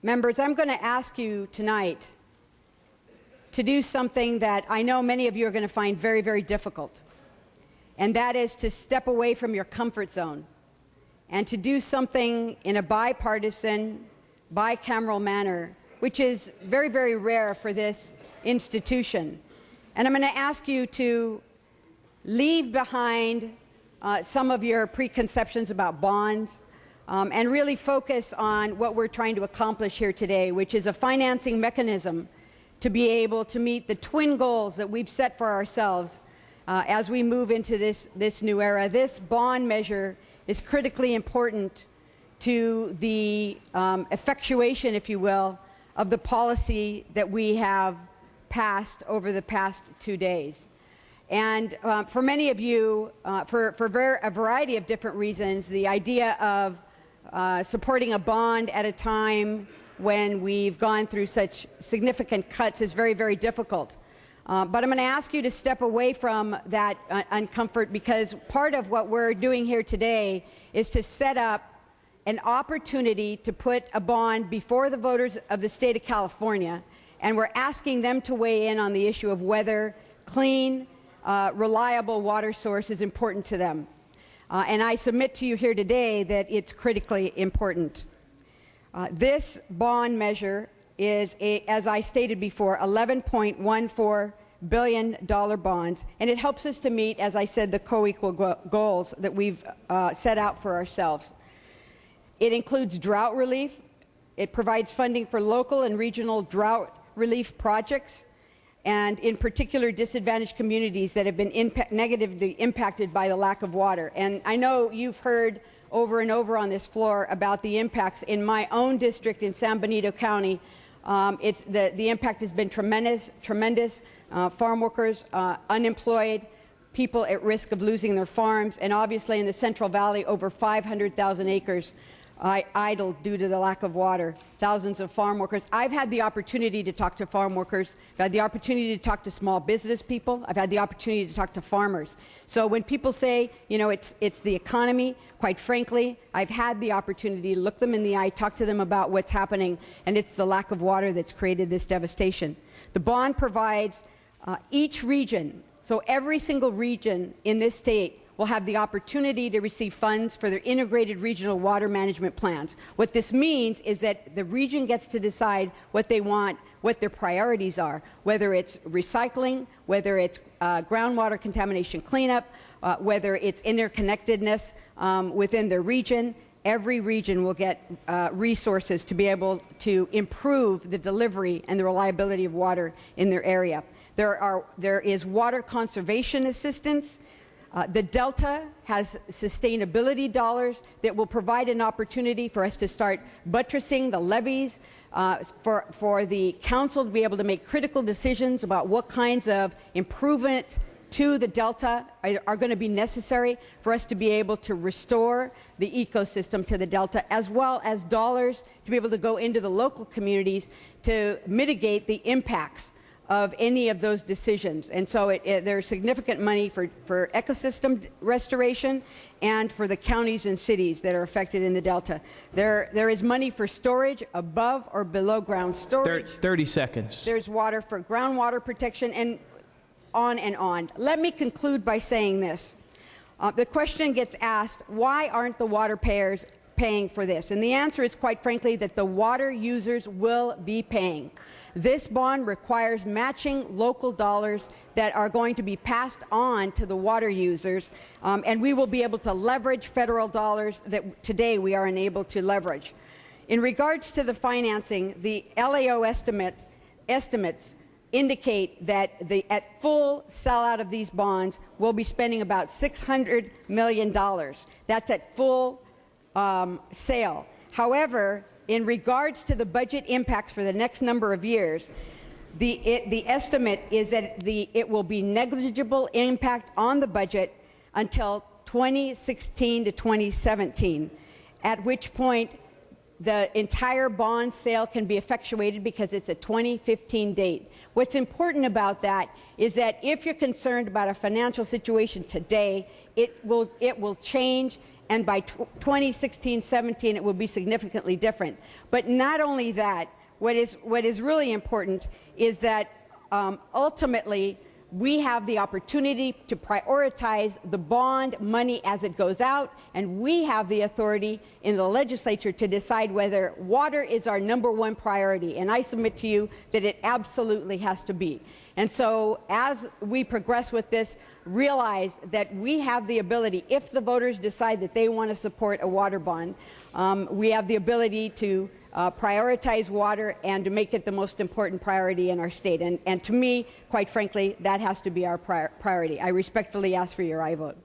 Members, I'm going to ask you tonight to do something that I know many of you are going to find very, very difficult, and that is to step away from your comfort zone and to do something in a bipartisan, bicameral manner, which is very, very rare for this institution. And I'm going to ask you to leave behind some of your preconceptions about bonds and really focus on what we're trying to accomplish here today, which is a financing mechanism to be able to meet the twin goals that we've set for ourselves as we move into this new era. This bond measure is critically important to the effectuation, if you will, of the policy that we have passed over the past 2 days. And for many of you, for a variety of different reasons, the idea of supporting a bond at a time when we've gone through such significant cuts is very, very difficult. But I'm going to ask you to step away from that uncomfort, because part of what we're doing here today is to set up an opportunity to put a bond before the voters of the state of California, and we're asking them to weigh in on the issue of whether clean, reliable water source is important to them. And I submit to you here today that it's critically important. This bond measure is, as I stated before, $11.14 billion bonds, and it helps us to meet, as I said, the co-equal goals that we've set out for ourselves. It includes drought relief. It provides funding for local and regional drought relief projects, and in particular disadvantaged communities that have been negatively impacted by the lack of water. And I know you've heard over and over on this floor about the impacts in my own district in San Benito County. The impact has been tremendous. Farm workers unemployed, people at risk of losing their farms, and obviously in the Central Valley over 500,000 acres idle due to the lack of water. Thousands of farm workers. I've had the opportunity to talk to farm workers. I've had the opportunity to talk to small business people. I've had the opportunity to talk to farmers. So when people say, you know, it's the economy, quite frankly, I've had the opportunity to look them in the eye, talk to them about what's happening, and it's the lack of water that's created this devastation. The bond provides each region, so every single region in this state will have the opportunity to receive funds for their integrated regional water management plans. What this means is that the region gets to decide what they want, what their priorities are, whether it's recycling, whether it's groundwater contamination cleanup, whether it's interconnectedness within their region. Every region will get resources to be able to improve the delivery and the reliability of water in their area. There is water conservation assistance. The Delta has sustainability dollars that will provide an opportunity for us to start buttressing the levees, for the council to be able to make critical decisions about what kinds of improvements to the Delta are going to be necessary for us to be able to restore the ecosystem to the Delta, as well as dollars to be able to go into the local communities to mitigate the impacts of any of those decisions. And so there's significant money for ecosystem restoration and for the counties and cities that are affected in the Delta. There is money for storage, above or below ground storage. 30 seconds. There's water for groundwater protection, and on and on. Let me conclude by saying this. The question gets asked, why aren't the water payers paying for this? And the answer is, quite frankly, that the water users will be paying. This bond requires matching local dollars that are going to be passed on to the water users, and we will be able to leverage federal dollars that today we are unable to leverage. In regards to the financing, the LAO estimates indicate that at full sellout of these bonds, we'll be spending about $600 million. That's at full sale. However, in regards to the budget impacts for the next number of years, the estimate is that it will be negligible impact on the budget until 2016 to 2017, at which point the entire bond sale can be effectuated because it's a 2015 date. What's important about that is that if you're concerned about a financial situation today, it will change and by 2016-17 it will be significantly different. But not only that, what is really important is that ultimately we have the opportunity to prioritize the bond money as it goes out, and we have the authority in the legislature to decide whether water is our #1 priority. And I submit to you that it absolutely has to be. And so as we progress with this, realize that we have the ability, if the voters decide that they want to support a water bond, we have the ability to prioritize water and to make it the most important priority in our state. And to me, quite frankly, that has to be our priority. I respectfully ask for your aye vote.